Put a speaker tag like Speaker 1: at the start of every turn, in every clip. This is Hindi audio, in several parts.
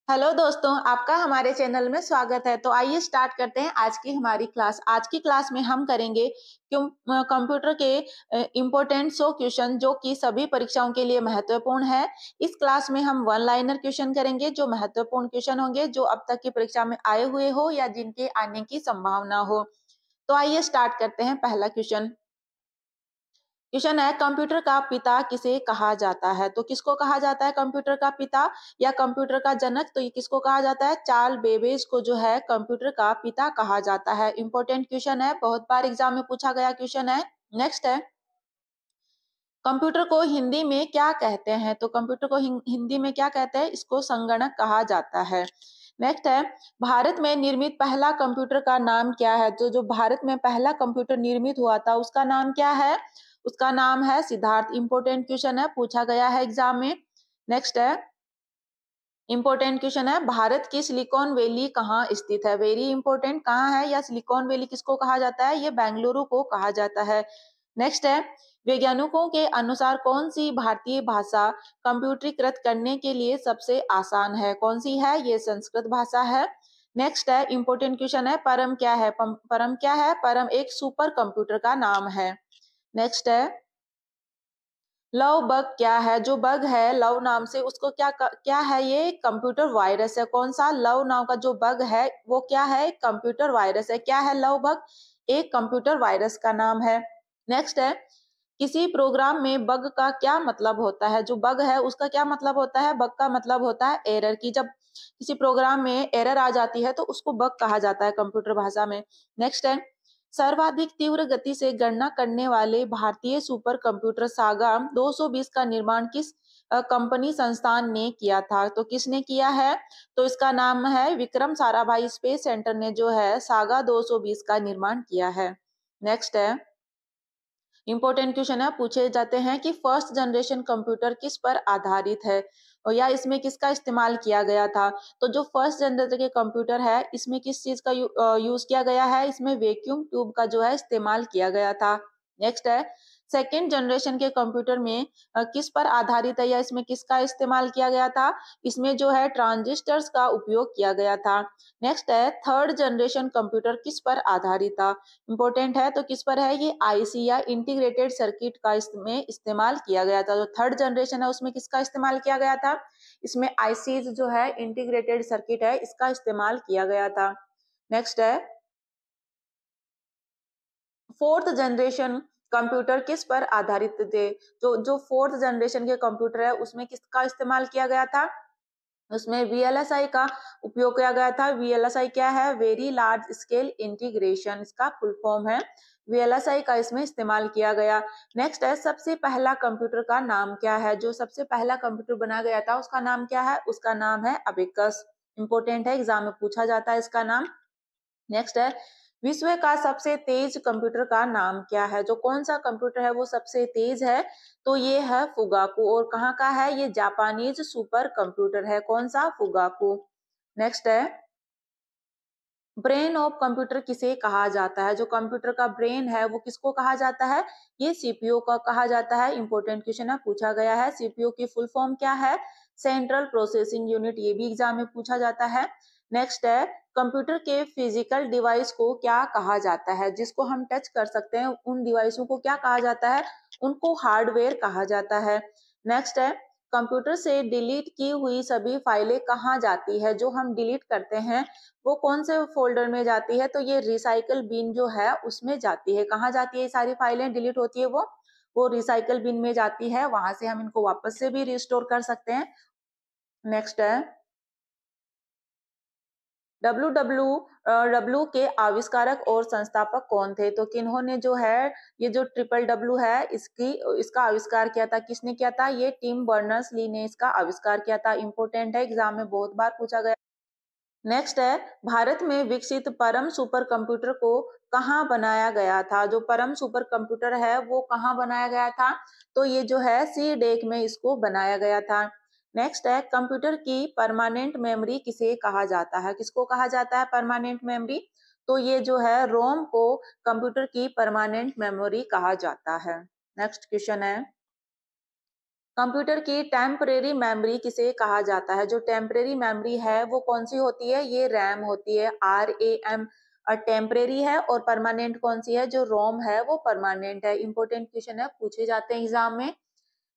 Speaker 1: हेलो दोस्तों, आपका हमारे चैनल में स्वागत है। तो आइए स्टार्ट करते हैं आज की हमारी क्लास। आज की क्लास में हम करेंगे कंप्यूटर के इम्पोर्टेंट 100 क्वेश्चन जो कि सभी परीक्षाओं के लिए महत्वपूर्ण है। इस क्लास में हम वन लाइनर क्वेश्चन करेंगे जो महत्वपूर्ण क्वेश्चन होंगे, जो अब तक की परीक्षा में आए हुए हो या जिनके आने की संभावना हो। तो आइए स्टार्ट करते हैं। पहला क्वेश्चन क्वेश्चन है, कंप्यूटर का पिता किसे कहा जाता है? तो किसको कहा जाता है कंप्यूटर का पिता या कंप्यूटर का जनक? तो ये किसको कहा जाता है? चार्ल्स बेबेज को जो है कंप्यूटर का पिता कहा जाता है। इंपॉर्टेंट क्वेश्चन है, बहुत बार एग्जाम में पूछा गया क्वेश्चन है। नेक्स्ट है, कंप्यूटर को हिंदी में क्या कहते हैं? तो कंप्यूटर को हिंदी में क्या कहते हैं? इसको संगणक कहा जाता है। नेक्स्ट है, भारत में निर्मित पहला कंप्यूटर का नाम क्या है? तो जो भारत में पहला कंप्यूटर निर्मित हुआ था उसका नाम क्या है? उसका नाम है सिद्धार्थ। इंपोर्टेंट क्वेश्चन है, पूछा गया है एग्जाम में। नेक्स्ट है, इंपोर्टेंट क्वेश्चन है, भारत की सिलिकॉन वैली कहाँ स्थित है? वेरी इंपोर्टेंट, कहाँ है या सिलिकॉन वैली किसको कहा जाता है? ये बेंगलुरु को कहा जाता है। नेक्स्ट है, वैज्ञानिकों के अनुसार कौन सी भारतीय भाषा कंप्यूटरीकृत करने के लिए सबसे आसान है? कौन सी है? ये संस्कृत भाषा है। नेक्स्ट है, इंपोर्टेंट क्वेश्चन है, परम क्या है? परम क्या है? परम एक सुपर कंप्यूटर का नाम है। नेक्स्ट है, लव बग क्या है? जो बग है लव नाम से, उसको क्या है? ये कंप्यूटर वायरस है। कौन सा? लव नाम का जो बग है वो क्या है? कंप्यूटर वायरस है। क्या है लव बग? एक कंप्यूटर वायरस का नाम है। नेक्स्ट है, किसी प्रोग्राम में बग का क्या मतलब होता है? जो बग है उसका क्या मतलब होता है? बग का मतलब होता है एरर की। जब किसी प्रोग्राम में एरर आ जाती है तो उसको बग कहा जाता है कंप्यूटर भाषा में। नेक्स्ट है, सर्वाधिक तीव्र गति से गणना करने वाले भारतीय सुपर कंप्यूटर सागा 220 का निर्माण किस कंपनी संस्थान ने किया था? तो किसने किया है? तो इसका नाम है विक्रम साराभाई स्पेस सेंटर ने जो है सागा 220 का निर्माण किया है। नेक्स्ट है, इंपॉर्टेंट क्वेश्चन है, पूछे जाते हैं कि फर्स्ट जनरेशन कंप्यूटर किस पर आधारित है और या इसमें किसका इस्तेमाल किया गया था? तो जो फर्स्ट जनरेशन के कंप्यूटर है इसमें किस चीज का यूज किया गया है? इसमें वैक्यूम ट्यूब का जो है इस्तेमाल किया गया था। नेक्स्ट है, सेकेंड जनरेशन के कंप्यूटर में किस पर आधारित है या इसमें किसका इस्तेमाल किया गया था? इसमें जो है ट्रांजिस्टर्स का उपयोग किया गया था। नेक्स्ट है, थर्ड जनरेशन कंप्यूटर किस पर आधारित था? इंपॉर्टेंट है, तो किस पर है? ये आईसी या इंटीग्रेटेड सर्किट का इसमें इस्तेमाल किया गया था। जो थर्ड जनरेशन है उसमें किसका इस्तेमाल किया गया था? इसमें आईसीज जो है इंटीग्रेटेड सर्किट है इसका इस्तेमाल किया गया था। नेक्स्ट है, फोर्थ जनरेशन कंप्यूटर किस पर आधारित थे? जो जो फोर्थ जनरेशन के कंप्यूटर है उसमें किसका इस्तेमाल किया गया था? उसमें वीएलएसआई का उपयोग किया गया था। वीएलएसआई क्या है? वेरी लार्ज स्केल इंटीग्रेशन, इसका फुल फॉर्म है। वीएलएसआई का इसमें इस्तेमाल किया गया। नेक्स्ट है, सबसे पहला कंप्यूटर का नाम क्या है? जो सबसे पहला कंप्यूटर बनाया गया था उसका नाम क्या है? उसका नाम है अबेकस। इंपोर्टेंट है, एग्जाम में पूछा जाता है इसका नाम। नेक्स्ट है, विश्व का सबसे तेज कंप्यूटर का नाम क्या है? जो कौन सा कंप्यूटर है वो सबसे तेज है? तो ये है फुगाकू। और कहाँ का है? ये जापानीज सुपर कंप्यूटर है। कौन सा? फुगाकू। नेक्स्ट है, ब्रेन ऑफ कंप्यूटर किसे कहा जाता है? जो कंप्यूटर का ब्रेन है वो किसको कहा जाता है? ये सीपीयू का कहा जाता है। इंपोर्टेंट क्वेश्चन है, पूछा गया है। सीपीयू की फुल फॉर्म क्या है? Central processing unit. ये भी एग्जाम में पूछा जाता है। नेक्स्ट है, कंप्यूटर के फिजिकल डिवाइस को क्या कहा जाता है? जिसको हम टच कर सकते हैं उन डिवाइसों को क्या कहा जाता है? उनको हार्डवेयर कहा जाता है। नेक्स्ट है, कंप्यूटर से डिलीट की हुई सभी फाइलें कहाँ जाती है? जो हम डिलीट करते हैं वो कौन से फोल्डर में जाती है? तो ये रिसाइकल बिन जो है उसमें जाती है। कहाँ जाती है? ये सारी फाइलें डिलीट होती है वो रिसाइकल बिन में जाती है। वहां से हम इनको वापस से भी रिस्टोर कर सकते हैं। नेक्स्ट है, डब्ल्यू के आविष्कारक और संस्थापक कौन थे? तो किन्होंने जो है ये जो ट्रिपल डब्ल्यू है इसका आविष्कार किया था? किसने किया था? ये टिम बर्नर्स ली ने इसका आविष्कार किया था। इंपोर्टेंट है, एग्जाम में बहुत बार पूछा गया। नेक्स्ट है, भारत में विकसित परम सुपर कंप्यूटर को कहाँ बनाया गया था? जो परम सुपर कंप्यूटर है वो कहाँ बनाया गया था? तो ये जो है सी डेक में इसको बनाया गया था। नेक्स्ट है, कंप्यूटर की परमानेंट मेमोरी किसे कहा जाता है? किसको कहा जाता है परमानेंट मेमोरी? तो ये जो है रोम को कंप्यूटर की परमानेंट मेमोरी कहा जाता है। नेक्स्ट क्वेश्चन है, कंप्यूटर की टेम्परेरी मेमोरी किसे कहा जाता है? जो टेम्परेरी मेमोरी है वो कौन सी होती है? ये रैम होती है, RAM। और टेम्परेरी है और परमानेंट कौन सी है? जो रोम है वो परमानेंट है। इंपॉर्टेंट क्वेश्चन है, पूछे जाते हैं एग्जाम में।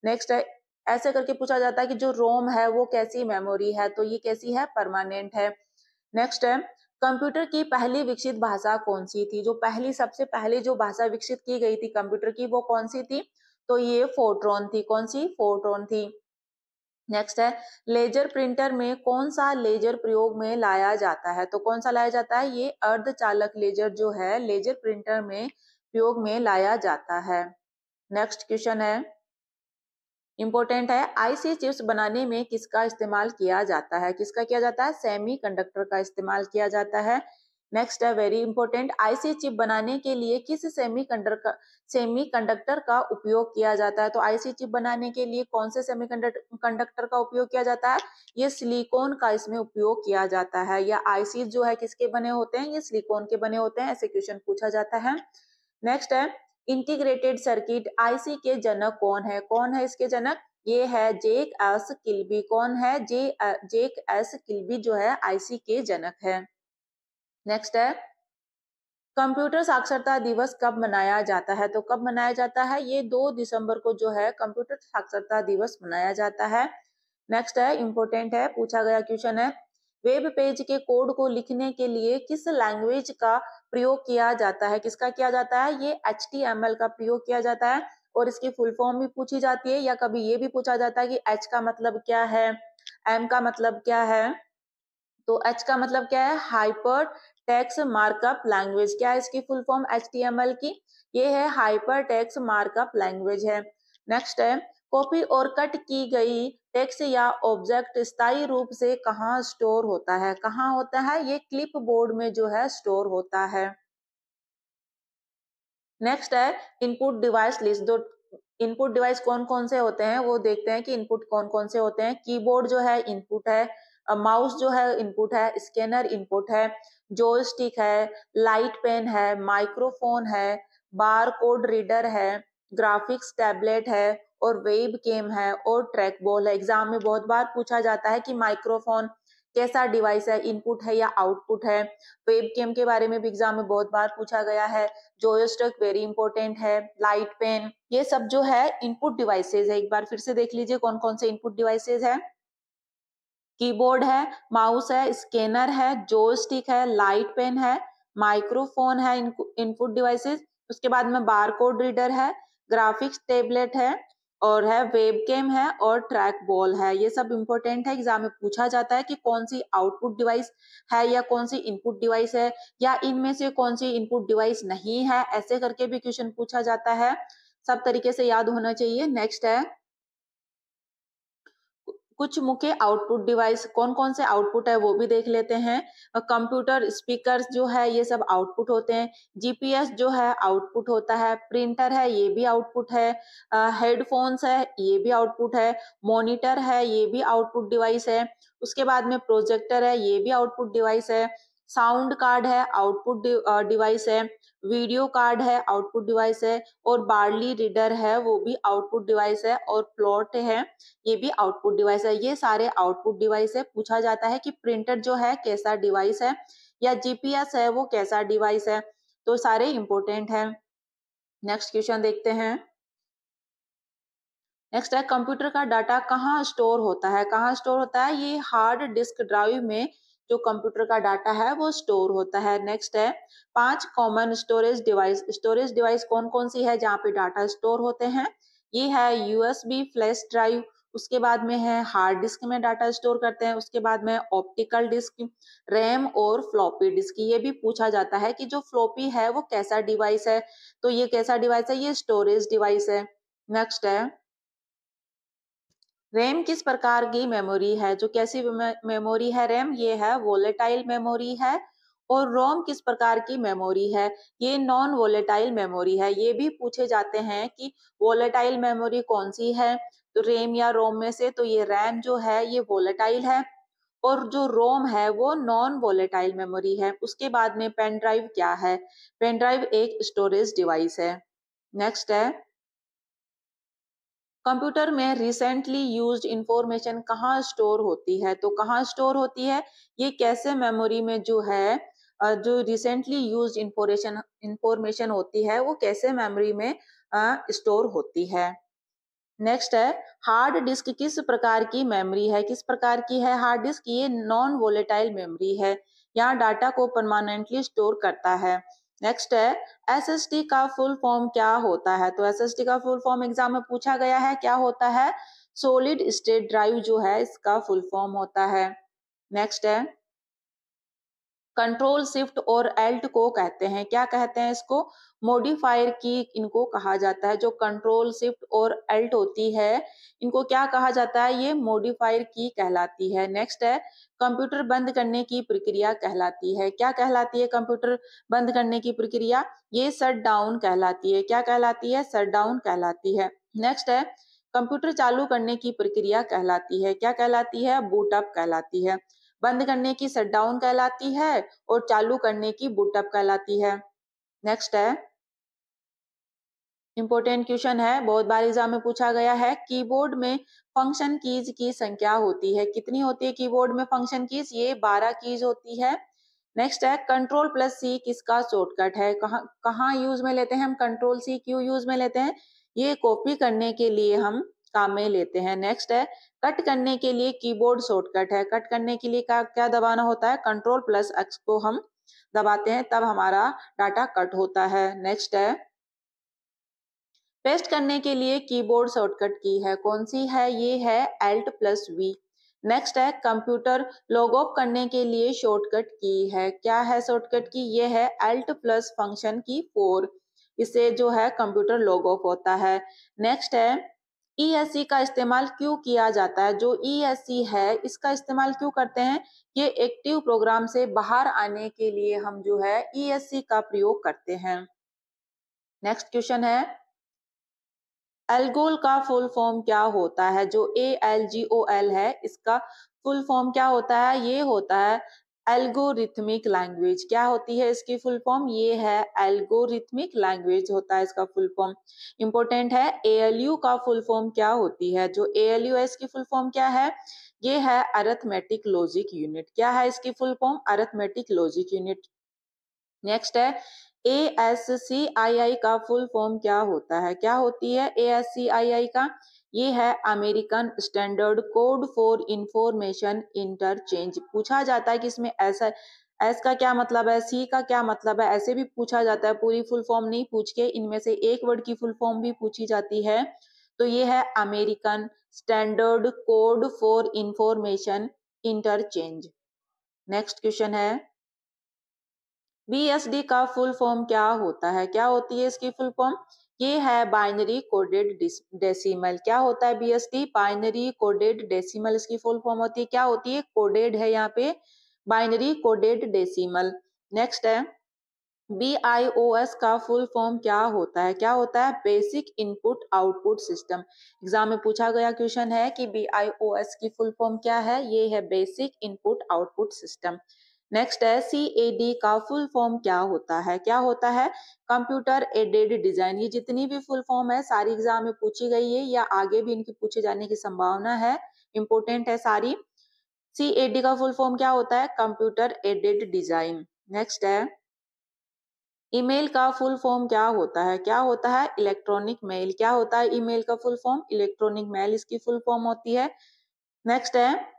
Speaker 1: नेक्स्ट है, ऐसे करके पूछा जाता है कि जो रोम है वो कैसी मेमोरी है? तो ये कैसी है? परमानेंट है। नेक्स्ट है, कंप्यूटर की पहली विकसित भाषा कौन सी थी? जो पहली सबसे पहले जो भाषा विकसित की गई थी कंप्यूटर की वो कौन सी थी? तो ये फोर्ट्रॉन थी। कौन सी? फोर्ट्रॉन थी। नेक्स्ट है, लेजर प्रिंटर में कौन सा लेजर प्रयोग में लाया जाता है? तो कौन सा लाया जाता है? ये अर्धचालक लेजर जो है लेजर प्रिंटर में प्रयोग में लाया जाता है। नेक्स्ट क्वेश्चन है, इंपॉर्टेंट है, आईसी चिप्स बनाने में किसका इस्तेमाल किया जाता है? किसका किया जाता है? सेमीकंडक्टर का इस्तेमाल किया जाता है। नेक्स्ट है, वेरी इंपॉर्टेंट, आईसी चिप बनाने के लिए किस सेमीकंडक्टर का उपयोग किया जाता है? तो आईसी चिप बनाने के लिए कौन से सेमीकंडक्टर का उपयोग किया जाता है? ये सिलिकॉन का इसमें उपयोग किया जाता है। या आईसी जो है किसके बने होते हैं? ये सिलिकॉन के बने होते हैं। ऐसे क्वेश्चन पूछा जाता है। नेक्स्ट है, इंटीग्रेटेड सर्किट आईसी के जनक कौन है? कौन है इसके जनक? ये है जेक एस किल्बी। कौन है? जेक एस किल्बी जो है आईसी के जनक है। नेक्स्ट है, कंप्यूटर साक्षरता दिवस कब मनाया जाता है? तो कब मनाया जाता है? ये 2 दिसंबर को जो है कंप्यूटर साक्षरता दिवस मनाया जाता है। नेक्स्ट है, इंपॉर्टेंट है, पूछा गया क्वेश्चन है, वेब पेज के कोड को लिखने के लिए किस लैंग्वेज का प्रयोग किया जाता है? किसका किया जाता है? ये HTML का प्रयोग किया जाता है। और इसकी फुल फॉर्म भी पूछी जाती है, या कभी ये भी पूछा जाता है कि H का मतलब क्या है, M का मतलब क्या है? तो H का मतलब क्या है? Hyper text markup language. क्या है इसकी फुल फॉर्म HTML की? ये है हाइपर टेक्स्ट मार्कअप लैंग्वेज है। नेक्स्ट है, कॉपी और कट की गई टेक्स्ट या ऑब्जेक्ट स्थायी रूप से कहाँ स्टोर होता है? कहाँ होता है? ये क्लिप बोर्ड में जो है स्टोर होता है। नेक्स्ट है, इनपुट डिवाइस लिस्ट। दो इनपुट डिवाइस कौन कौन से होते हैं वो देखते हैं कि इनपुट कौन कौन से होते हैं। कीबोर्ड जो है इनपुट है, माउस जो है इनपुट है, स्कैनर इनपुट है, जॉयस्टिक है, लाइट पेन है, माइक्रोफोन है, बार कोड रीडर है, ग्राफिक्स टैबलेट है, और वेब कैम है, और ट्रैक बॉल है। एग्जाम में बहुत बार पूछा जाता है कि माइक्रोफोन कैसा डिवाइस है, इनपुट है या आउटपुट है। वेब कैम के बारे में भी एग्जाम में बहुत बार पूछा गया है। जोयस्टिक वेरी इंपॉर्टेंट है, लाइट पेन, ये सब जो है इनपुट डिवाइसेज है। एक बार फिर से देख लीजिए कौन कौन से इनपुट डिवाइसेज है। कीबोर्ड है, माउस है, स्कैनर है, जॉयस्टिक है, लाइट पेन है, माइक्रोफोन है, इनपुट डिवाइसेस। उसके बाद में बारकोड रीडर है, ग्राफिक्स टैबलेट है, और है वेबकैम है, और ट्रैक बॉल है। ये सब इंपॉर्टेंट है, एग्जाम में पूछा जाता है कि कौन सी आउटपुट डिवाइस है या कौन सी इनपुट डिवाइस है, या इनमें से कौन सी इनपुट डिवाइस नहीं है। ऐसे करके भी क्वेश्चन पूछा जाता है। सब तरीके से याद होना चाहिए। नेक्स्ट है, कुछ मुख्य आउटपुट डिवाइस कौन कौन से आउटपुट है वो भी देख लेते हैं। कंप्यूटर स्पीकर जो है ये सब आउटपुट होते हैं। जीपीएस जो है आउटपुट होता है। प्रिंटर है ये भी आउटपुट है। हेडफोन्स है ये भी आउटपुट है। मॉनिटर है ये भी आउटपुट डिवाइस है। उसके बाद में प्रोजेक्टर है ये भी आउटपुट डिवाइस है। साउंड कार्ड है आउटपुट डिवाइस है। वीडियो कार्ड है आउटपुट डिवाइस है। और बार्ली रीडर है वो भी आउटपुट डिवाइस है। और प्लॉट है ये भी आउटपुट डिवाइस है। ये सारे आउटपुट डिवाइस है। पूछा जाता है कि प्रिंटर जो है कैसा डिवाइस है, या जीपीएस है वो कैसा डिवाइस है। तो सारे इंपॉर्टेंट है। नेक्स्ट क्वेश्चन देखते हैं। नेक्स्ट है, कंप्यूटर का डाटा कहाँ स्टोर होता है? कहाँ स्टोर होता है? ये हार्ड डिस्क ड्राइव में जो कंप्यूटर का डाटा है वो स्टोर होता है। नेक्स्ट है, 5 common storage device. Storage device कौन कौन सी है जहाँ पे डाटा स्टोर होते हैं? ये है यूएसबी फ्लैश ड्राइव, उसके बाद में है हार्ड डिस्क में डाटा स्टोर करते हैं, उसके बाद में ऑप्टिकल डिस्क, रैम, और फ्लॉपी डिस्क। ये भी पूछा जाता है कि जो फ्लॉपी है वो कैसा डिवाइस है? तो ये कैसा डिवाइस है? ये स्टोरेज डिवाइस है। नेक्स्ट है, रैम किस प्रकार की मेमोरी है? जो कैसी मेमोरी है रैम? ये है वोलेटाइल मेमोरी है। और रोम किस प्रकार की मेमोरी है? ये नॉन वोलेटाइल मेमोरी है। ये भी पूछे जाते हैं कि वोलेटाइल मेमोरी कौन सी है, तो रैम या रोम में से। तो ये रैम जो है ये वोलेटाइल है, और जो रोम है वो नॉन वोलेटाइल मेमोरी है। उसके बाद में पेन ड्राइव क्या है? पेन ड्राइव एक स्टोरेज डिवाइस है। नेक्स्ट है, कंप्यूटर में रिसेंटली यूज्ड इंफॉर्मेशन कहाँ स्टोर होती है? तो कहाँ स्टोर होती है? ये कैसे मेमोरी में जो है जो रिसेंटली यूज्ड इंफॉर्मेशन होती है वो कैसे मेमोरी में स्टोर होती है। नेक्स्ट है हार्ड डिस्क किस प्रकार की मेमोरी है? किस प्रकार की है हार्ड डिस्क? ये नॉन वोलेटाइल मेमोरी है, यहाँ डाटा को परमानेंटली स्टोर करता है। नेक्स्ट है एसएसडी का फुल फॉर्म क्या होता है? तो एसएसडी का फुल फॉर्म एग्जाम में पूछा गया है, क्या होता है? सॉलिड स्टेट ड्राइव जो है इसका फुल फॉर्म होता है। नेक्स्ट है कंट्रोल शिफ्ट और एल्ट को कहते हैं, क्या कहते हैं इसको? मॉडिफायर की इनको कहा जाता है। जो कंट्रोल शिफ्ट और एल्ट होती है इनको क्या कहा जाता है? ये मॉडिफायर की कहलाती है। नेक्स्ट है कंप्यूटर बंद करने की प्रक्रिया कहलाती है, क्या कहलाती है कंप्यूटर बंद करने की प्रक्रिया? ये शट डाउन कहलाती है, क्या कहलाती है? शट डाउन कहलाती है। नेक्स्ट है कंप्यूटर चालू करने की प्रक्रिया कहलाती है, क्या कहलाती है? बूटअप कहलाती है। बंद करने की शटडाउन कहलाती है और चालू करने की बूटअप कहलाती है। नेक्स्ट है इंपॉर्टेंट क्वेश्चन है, बहुत बार एग्जाम में पूछा गया है, कीबोर्ड में फंक्शन कीज की संख्या होती है, कितनी होती है कीबोर्ड में फंक्शन कीज? ये 12 कीज होती है। नेक्स्ट है कंट्रोल प्लस सी किसका शॉर्टकट है? कहाँ कहाँ यूज में लेते हैं हम कंट्रोल सी? क्यों यूज में लेते हैं? ये कॉपी करने के लिए हम काम में लेते हैं। नेक्स्ट है कट करने के लिए कीबोर्ड शॉर्टकट है, कट करने के लिए क्या दबाना होता है? कंट्रोल प्लस एक्स को हम दबाते हैं तब हमारा डाटा कट होता है। नेक्स्ट है पेस्ट करने के लिए कीबोर्ड शॉर्टकट की है, कौन सी है? ये है Alt प्लस वी। नेक्स्ट है कंप्यूटर लॉग ऑफ करने के लिए शॉर्टकट की है, क्या है शॉर्टकट की? ये है Alt प्लस फंक्शन की 4, इससे जो है कंप्यूटर लॉग ऑफ होता है। नेक्स्ट है ESC का इस्तेमाल क्यों किया जाता है? जो ESC है इसका इस्तेमाल क्यों करते हैं? ये एक्टिव प्रोग्राम से बाहर आने के लिए हम जो है ESC का प्रयोग करते हैं। नेक्स्ट क्वेश्चन है एल्गोल का फुल फॉर्म क्या होता है? जो ALGOL है इसका फुल फॉर्म क्या होता है? ये होता है एल्गोरिथमिक लैंग्वेज। क्या होती है इसकी फुल फॉर्म? ये है एल्गोरिथमिक लैंग्वेज होता है इसका फुल फॉर्म। इंपॉर्टेंट है ALU का फुल फॉर्म क्या होती है? जो ALU है इसकी फुल फॉर्म क्या है? ये है अरिथमेटिक लॉजिक यूनिट। क्या है इसकी full form? Arithmetic logic unit. Next है ASCII का फुल फॉर्म क्या होता है? क्या होती है ASCII का? ये है American standard code for information interchange. पूछा जाता है कि इसमें ऐसा एस का क्या मतलब है, सी का क्या मतलब है, ऐसे भी पूछा जाता है। पूरी फुल फॉर्म नहीं पूछ के इनमें से एक वर्ड की फुल फॉर्म भी पूछी जाती है। तो ये है American standard code for information interchange. Next question है BSD का फुल फॉर्म क्या होता है? क्या होती है इसकी फुल फॉर्म? ये है बाइनरी कोडेड डेसिमल। क्या होता है BSD? बाइनरी कोडेड डेसिमल इसकी फुल फॉर्म होती है। क्या होती है? कोडेड है यहाँ पे, बाइनरी कोडेड डेसिमल। नेक्स्ट है BIOS का फुल फॉर्म क्या होता है? क्या होता है? Basic input output system. Exam में पूछा गया क्वेश्चन है कि BIOS की फुल फॉर्म क्या है? ये है basic input output system. Next है CAD का फुल फॉर्म क्या होता है? क्या होता है? Computer aided design. ये जितनी भी फुल फॉर्म है सारी एग्जाम में पूछी गई है या आगे भी इनकी पूछे जाने की संभावना है, इंपोर्टेंट है सारी। CAD का फुल फॉर्म क्या होता है? Computer aided design. नेक्स्ट है ईमेल का फुल फॉर्म क्या होता है? क्या होता है? Electronic mail. क्या होता है ईमेल का फुल फॉर्म? इलेक्ट्रॉनिक मेल इसकी फुल फॉर्म होती है। नेक्स्ट है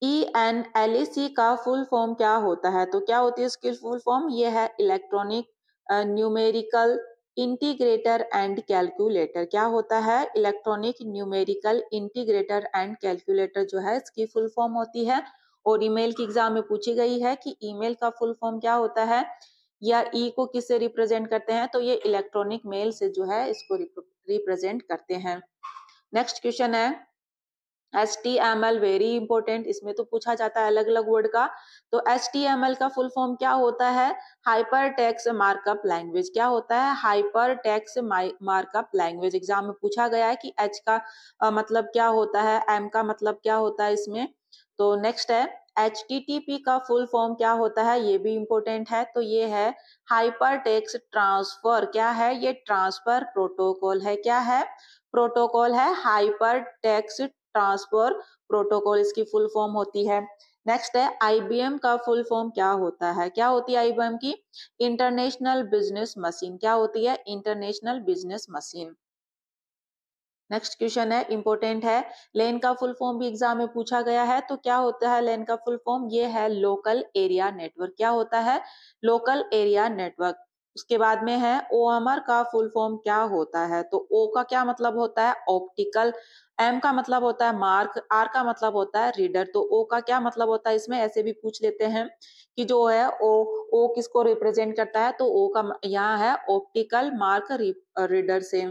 Speaker 1: ENLEC का फुल फॉर्म क्या होता है? तो क्या होती है इसकी फुल फॉर्म? ये है electronic numerical integrator and calculator. क्या होता है? Electronic numerical integrator and calculator जो है इसकी फुल फॉर्म होती है। और ईमेल की एग्जाम में पूछी गई है कि ईमेल का फुल फॉर्म क्या होता है या ई को किससे रिप्रेजेंट करते हैं? तो ये इलेक्ट्रॉनिक मेल से जो है इसको रिप्रेजेंट करते हैं। नेक्स्ट क्वेश्चन है HTML वेरी इंपॉर्टेंट, इसमें तो पूछा जाता है अलग अलग वर्ड का। तो HTML का फुल फॉर्म क्या होता है? Hyper text markup language. क्या होता है? Hyper text markup language. Exam में पूछा गया है कि H का मतलब क्या होता है, M का मतलब क्या होता है इसमें। तो नेक्स्ट है HTTP का फुल फॉर्म क्या होता है? ये भी इंपॉर्टेंट है। तो ये है हाइपर टेक्स्ट ट्रांसफर। क्या है? ये ट्रांसफर प्रोटोकॉल है। क्या है? प्रोटोकॉल है हाइपर टेक्स्ट ट्रांसफर प्रोटोकॉल, इसकी फुल फॉर्म होती है। नेक्स्ट है आईबीएम का फुल फॉर्म क्या होता है, क्या होती है आईबीएम की? International business machine. क्या होती है? International business machine. Next question है, इंपॉर्टेंट है, लेन का फुल फॉर्म भी एग्जाम में पूछा गया है, तो क्या होता है लेन का फुल फॉर्म? ये है लोकल एरिया नेटवर्क। क्या होता है? Local area network. उसके बाद में है ओएमआर का फुल फॉर्म क्या होता है, तो ओ का क्या मतलब होता है? ऑप्टिकल, एम का मतलब होता है मार्क, आर का मतलब होता है रीडर, तो ओ का क्या मतलब होता है? इसमें ऐसे भी पूछ लेते हैं कि जो है ओ किसको रिप्रेजेंट करता है, तो ओ का यहाँ है ऑप्टिकल मार्क रीडर से।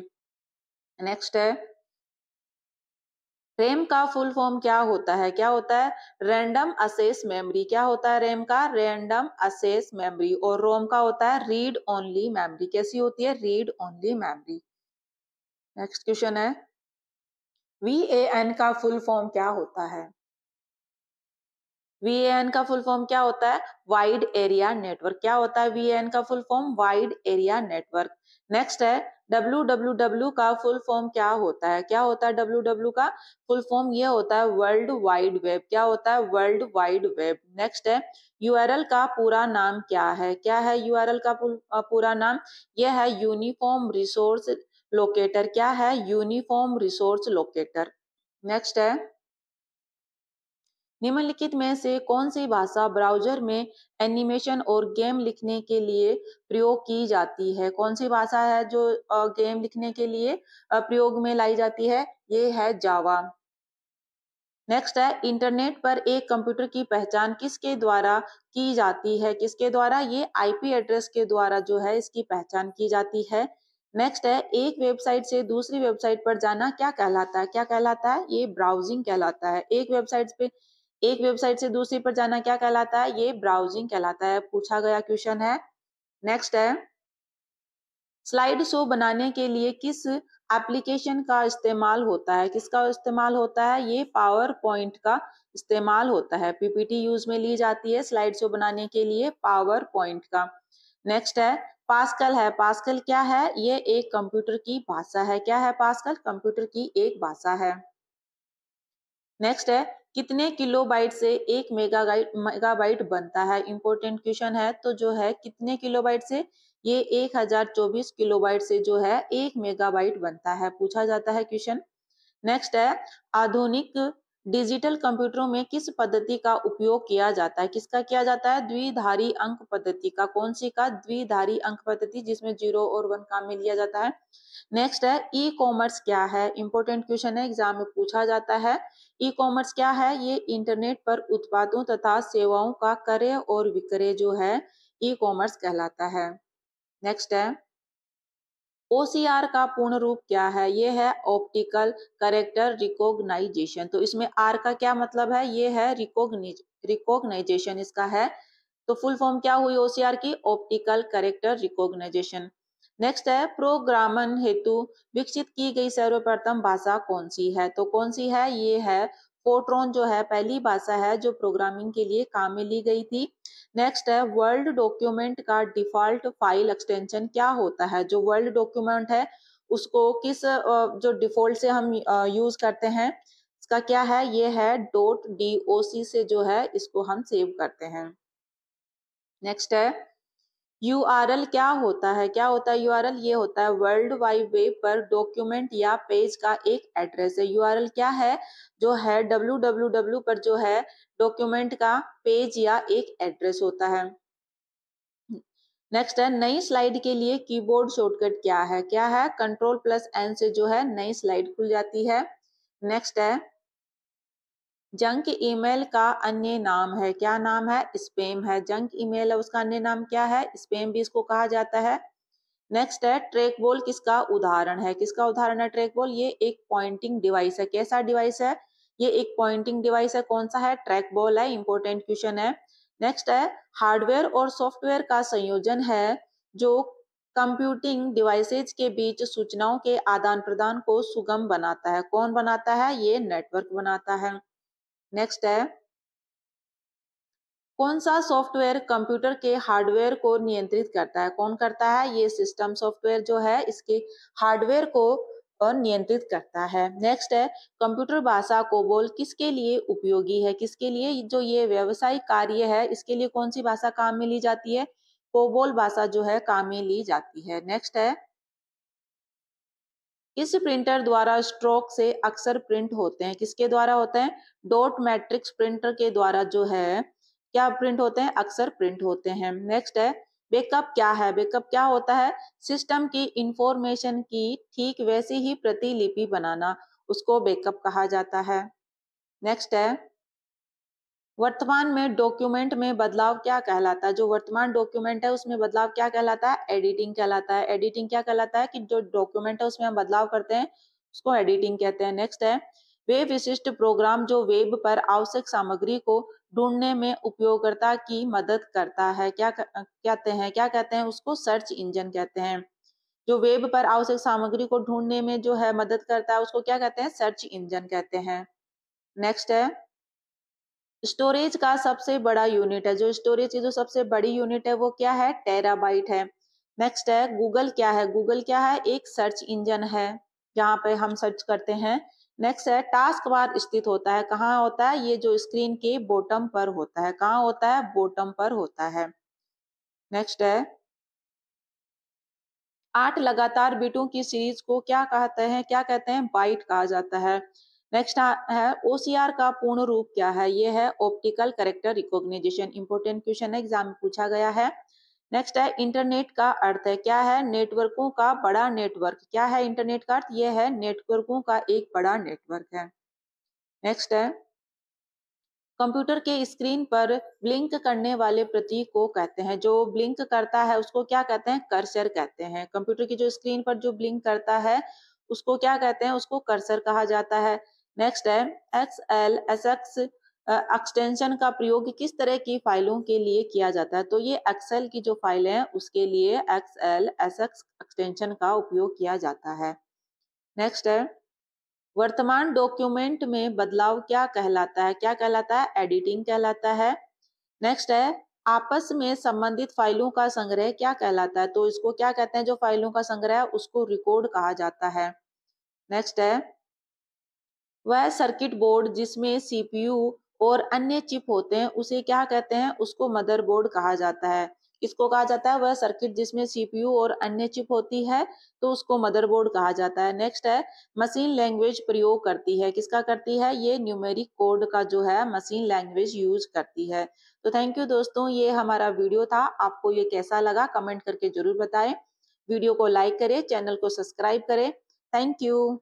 Speaker 1: नेक्स्ट है रैम का फुल फॉर्म क्या होता है, क्या होता है? Random assess memory. क्या होता है रैम का? Random assess memory. और रोम का होता है रीड ओनली मेमोरी। कैसी होती है? Read only memory. Next question है, वीएएन का फुल फॉर्म क्या होता है? वीएएन का फुल फॉर्म क्या होता है? Wide area network. क्या होता है वीएएन का full form? Wide area network. Next है www का फुल फॉर्म क्या होता है? क्या होता है www का फुल फॉर्म? ये होता है वर्ल्ड वाइड वेब। क्या होता है? World wide web. नेक्स्ट है यूआरएल का पूरा नाम क्या है? क्या है यूआरएल का पूरा नाम? ये है यूनिफॉर्म रिसोर्स लोकेटर। क्या है? Uniform resource locator. नेक्स्ट है निम्नलिखित में से कौन सी भाषा ब्राउज़र में एनिमेशन और गेम लिखने के लिए प्रयोग की जाती है? कौन सी भाषा है जो गेम लिखने के लिए प्रयोग में लाई जाती है? ये है जावा। नेक्स्ट है इंटरनेट पर एक कंप्यूटर की पहचान किसके द्वारा की जाती है? किसके द्वारा? ये आईपी एड्रेस के द्वारा जो है इसकी पहचान की जाती है। नेक्स्ट है एक वेबसाइट से दूसरी वेबसाइट पर जाना क्या कहलाता है? क्या कहलाता है? ये ब्राउजिंग कहलाता है। एक वेबसाइट से दूसरी पर जाना क्या कहलाता है? ये ब्राउजिंग कहलाता है। पूछा गया क्वेश्चन है। नेक्स्ट है स्लाइड शो बनाने के लिए किस एप्लीकेशन का इस्तेमाल होता है? किसका इस्तेमाल होता है? ये पावर पॉइंट का इस्तेमाल होता है। पीपीटी यूज में ली जाती है स्लाइड शो बनाने के लिए पावर पॉइंट का। नेक्स्ट है पास्कल है। पास्कल क्या है? ये एक कंप्यूटर की भाषा है। क्या है पास्कल? कंप्यूटर की एक भाषा है। नेक्स्ट है कितने किलोबाइट से एक मेगाबाइट बनता है? इंपॉर्टेंट क्वेश्चन है, तो जो है कितने किलोबाइट से? ये 1024 किलोबाइट से जो है 1 मेगाबाइट बनता है। पूछा जाता है क्वेश्चन। नेक्स्ट है आधुनिक डिजिटल कंप्यूटरों में किस पद्धति का उपयोग किया जाता है? किसका किया जाता है? द्विधारी अंक पद्धति का। कौन सी का? द्विधारी अंक पद्धति, जिसमें 0 और 1 काम में लिया जाता है। नेक्स्ट है ई कॉमर्स क्या है? इंपॉर्टेंट क्वेश्चन है, एग्जाम में पूछा जाता है। ई कॉमर्स क्या है? ये इंटरनेट पर उत्पादों तथा सेवाओं का क्रय और विक्रय जो है ई कॉमर्स कहलाता है। नेक्स्ट है ओसीआर का पूर्ण रूप क्या है? ये है ऑप्टिकल कैरेक्टर रिकॉग्नाइजेशन। तो इसमें आर का क्या मतलब है? ये है रिकॉग्नाइजेशन इसका है। तो फुल फॉर्म क्या हुई ओसीआर की? Optical character recognition. नेक्स्ट है प्रोग्रामन हेतु विकसित की गई सर्वप्रथम भाषा कौन सी है? तो कौन सी है? ये है फोर्ट्रॉन जो है पहली भाषा है जो प्रोग्रामिंग के लिए काम में ली गई थी। नेक्स्ट है वर्ल्ड डॉक्यूमेंट का डिफॉल्ट फाइल एक्सटेंशन क्या होता है? जो वर्ल्ड डॉक्यूमेंट है उसको किस जो डिफॉल्ट से हम यूज करते हैं इसका क्या है? ये है .doc से जो है इसको हम सेव करते हैं। नेक्स्ट है यूआरएल क्या होता है? क्या होता है यूआरएल? ये होता है वर्ल्ड वाइड वेब पर डॉक्यूमेंट या पेज का एक एड्रेस है। यूआरएल क्या है? जो है www पर जो है डॉक्यूमेंट का पेज या एक एड्रेस होता है। नेक्स्ट है नई स्लाइड के लिए कीबोर्ड शॉर्टकट क्या है? क्या है? Ctrl+N से जो है नई स्लाइड खुल जाती है। नेक्स्ट है जंक ईमेल का अन्य नाम है। क्या नाम है? स्पैम है। जंक ईमेल है उसका अन्य नाम क्या है? स्पैम भी इसको कहा जाता है। नेक्स्ट है ट्रैक बॉल किसका उदाहरण है? किसका उदाहरण है ट्रैक बॉल? ये एक पॉइंटिंग डिवाइस है। कैसा डिवाइस है? ये एक पॉइंटिंग डिवाइस है। कौन सा है? ट्रैक बॉल है। इंपॉर्टेंट क्वेश्चन है। नेक्स्ट है हार्डवेयर और सॉफ्टवेयर का संयोजन है जो कंप्यूटिंग डिवाइसेज के बीच सूचनाओं के आदान प्रदान को सुगम बनाता है। कौन बनाता है? ये नेटवर्क बनाता है। नेक्स्ट है कौन सा सॉफ्टवेयर कंप्यूटर के हार्डवेयर को नियंत्रित करता है? कौन करता है? ये सिस्टम सॉफ्टवेयर जो है इसके हार्डवेयर को और नियंत्रित करता है। नेक्स्ट है कंप्यूटर भाषा कोबोल किसके लिए उपयोगी है, किसके लिए जो ये व्यावसायिक कार्य है इसके लिए कौन सी भाषा काम में ली जाती है, कोबोल भाषा जो है काम में ली जाती है। नेक्स्ट है किस प्रिंटर द्वारा स्ट्रोक से अक्सर प्रिंट होते हैं, किसके द्वारा होते हैं, डॉट मैट्रिक्स प्रिंटर के द्वारा जो है क्या प्रिंट होते हैं, अक्सर प्रिंट होते हैं। नेक्स्ट है बैकअप क्या है, बैकअप क्या होता है, सिस्टम की इंफॉर्मेशन की ठीक वैसी ही प्रतिलिपि बनाना, उसको बैकअप कहा जाता है। नेक्स्ट है वर्तमान में डॉक्यूमेंट में बदलाव क्या कहलाता है, जो वर्तमान डॉक्यूमेंट है उसमें बदलाव क्या कहलाता है, एडिटिंग कहलाता है। एडिटिंग क्या कहलाता है कि जो डॉक्यूमेंट है उसमें हम बदलाव करते हैं उसको एडिटिंग कहते हैं। नेक्स्ट है वे विशिष्ट प्रोग्राम जो वेब पर आवश्यक सामग्री को ढूंढने में उपयोगकर्ता की मदद करता है, क्या कहते हैं उसको, सर्च इंजन कहते हैं। जो वेब पर आवश्यक सामग्री को ढूंढने में जो है मदद करता है उसको क्या कहते हैं, सर्च इंजन कहते हैं। नेक्स्ट है स्टोरेज का सबसे बड़ा यूनिट है, जो स्टोरेज की जो सबसे बड़ी यूनिट है वो क्या है, टेराबाइट है। नेक्स्ट है गूगल क्या है, गूगल क्या है, एक सर्च इंजन है जहाँ पे हम सर्च करते हैं। नेक्स्ट है टास्क बार स्थित होता है, कहाँ होता है, ये जो स्क्रीन के बॉटम पर होता है, कहाँ होता है, बॉटम पर होता है। नेक्स्ट है 8 लगातार बिटों की सीरीज को क्या कहते हैं, क्या कहते हैं, बाइट कहा जाता है। नेक्स्ट है ओसीआर का पूर्ण रूप क्या है, ये है optical character recognition. Important question है, एग्जाम में पूछा गया है। नेक्स्ट है इंटरनेट का अर्थ है, क्या है, नेटवर्कों का बड़ा नेटवर्क। क्या है इंटरनेट का अर्थ, ये है नेटवर्कों का एक बड़ा नेटवर्क है। नेक्स्ट है कंप्यूटर के स्क्रीन पर ब्लिंक करने वाले प्रतीक को कहते हैं, जो ब्लिंक करता है उसको क्या कहते हैं, कर्सर कहते हैं। कंप्यूटर की जो स्क्रीन पर जो ब्लिंक करता है उसको क्या कहते हैं, उसको कर्सर कहा जाता है। नेक्स्ट है एक्सएल एसएक्स एक्सटेंशन का प्रयोग किस तरह की फाइलों के लिए किया जाता है, तो ये एक्सेल की जो फाइल है उसके लिए एक्सएल एसएक्स एक्सटेंशन का उपयोग किया जाता है। नेक्स्ट है वर्तमान डॉक्यूमेंट में बदलाव क्या कहलाता है, क्या कहलाता है, एडिटिंग कहलाता है। नेक्स्ट है आपस में संबंधित फाइलों का संग्रह क्या कहलाता है, तो इसको क्या कहते हैं, जो फाइलों का संग्रह है उसको रिकॉर्ड कहा जाता है। नेक्स्ट है वह सर्किट बोर्ड जिसमें सीपीयू और अन्य चिप होते हैं उसे क्या कहते हैं, उसको मदरबोर्ड कहा जाता है। इसको कहा जाता है वह सर्किट जिसमें सीपीयू और अन्य चिप होती है तो उसको मदरबोर्ड कहा जाता है। नेक्स्ट है मशीन लैंग्वेज प्रयोग करती है, किसका करती है, ये न्यूमेरिक कोड का जो है मशीन लैंग्वेज यूज करती है। तो थैंक यू दोस्तों, ये हमारा वीडियो था, आपको ये कैसा लगा कमेंट करके जरूर बताएं। वीडियो को लाइक करें, चैनल को सब्सक्राइब करें। Thank you.